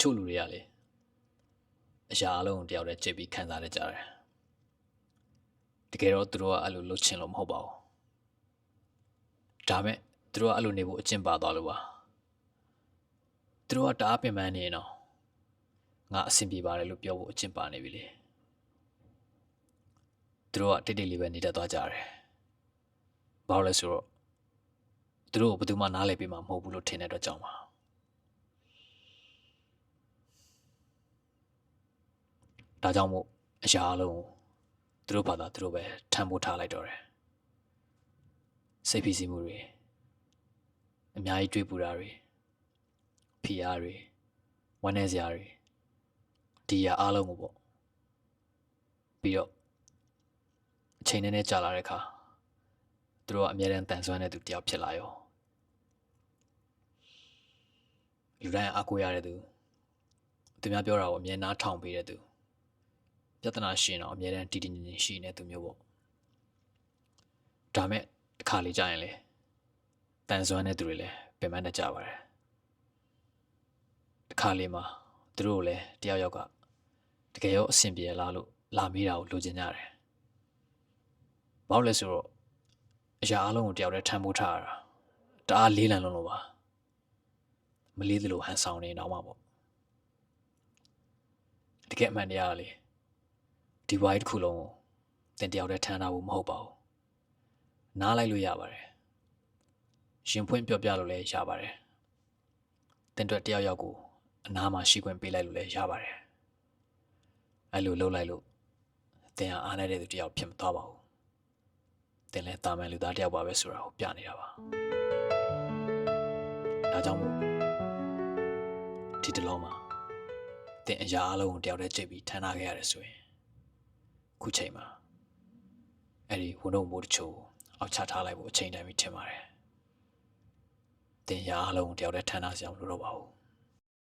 ချို့လူတွေကလေအရာအလုံးတယောက်တည်းကြိတ်ပြီးခံစားရကြတယ်တကယ်တော့သူတို့ကအဲ့လိုလှုပ်ချင်လို့မဟုတ်ပါဘူးဒါမဲ့သူတို့ကအဲ့လိုနေဖို့အကျင့်ပါသွားလို့ပါသူတို့ကတအားပင်ပန်းနေရင်တော့ငါအဆင်ပြေပါတယ်လို့ပြောဖို့အကျင့်ပါနေပြီလေသူတို့ကတိတ်တိတ်လေးပဲနေတတ်သွားကြတယ်ဘာလို့လဲဆိုတော့သူတို့ဘယ်သူမှနားလည်ပေးမှာမဟုတ်ဘူးလို့ထင်တဲ့အတွက်ကြောင့်ပါဒါကြောင့်မို့အရာအလုံးသူတို့ဘာသာသူတို့ပဲထမ်းဖို့ထားလိုက်တော့တယ်စိတ်ဖိစီးမှုတွေအများကြီးတွေးပူတာတွေဖိအားတွေဝမ်းနည်းစရာတွေဒီရအားလုံးကိုပေါ့ပြီးတော့အချိန်နဲ့ကြာလာတဲ့အခါသူတို့ကအမြဲတမ်းတန်ဆွမ်းတဲ့သူတယောက်ဖြစ်လာရောလူတိုင်းအားကိုးရတဲ့သူသူများပြောတာကိုအမြဲနားထောင်ပေးတဲ့သူပြဿနာရှင်တော့အမြဲတမ်းတည်တည်ငြိမ်ငြိမ်ရှိနေသူမျိုးပေါ့ဒါမဲ့တစ်ခါလေကြာရင်လေတန်ဆွမ်းတဲ့သူတွေလည်းပင်ပန်းတတ်ကြပါတယ်တစ်ခါလေမှာသူတို့လည်းတယောက်ယောက်ကတကယ်ရောအဆင်ပြေလားလို့လာမေးတာကိုလိုချင်ကြတယ်ဘာလို့လဲဆိုတော့အရာအလုံးကိုတယောက်တည်းထမ်းဖို့ထားရတာတအားလေးလံလုံးလို့ပါမလေးသလိုဟန်ဆောင်နေတော့မှပေါ့တကယ်အမှန်တရားလေဒီဝိုင်းတစ်ခုလုံးကိုတင်တယောက်တည်းထမ်းတာဘူးမဟုတ်ပါဘူးနားလိုက်လို့ရပါတယ်ရှင်ဖွင့်ပြောပြလို့လည်းရပါတယ်တင်အတွက်တယောက်ယောက်ကိုအနားမှာရှိခွင့်ပေးလိုက်လို့လည်းရပါတယ်အဲ့လိုလုပ်လိုက်လို့တင်အားနေတဲ့သူတယောက်ဖြစ်မသွားပါဘူးတင်လဲတာမန်လူသားတယောက်ပါပဲဆိုတာကိုပြနေတာပါဒါကြောင့်မို့ဒီတလုံးမှာတင်အရာအလုံးကိုတယောက်တည်းကြိတ်ပြီးထမ်းထားခဲ့ရတယ်ဆိုရင်ခုချိန်မှာအဲ့ဒီဝန်တော့မိုးတချို့အောက်ချထားလိုက်ဖို့အချိန်တိုင်းပြီးထင်ပါတယ်တင်ရာအလုံးတယောက်တည်းထမ်းထားစရာမလိုတော့ပါဘူး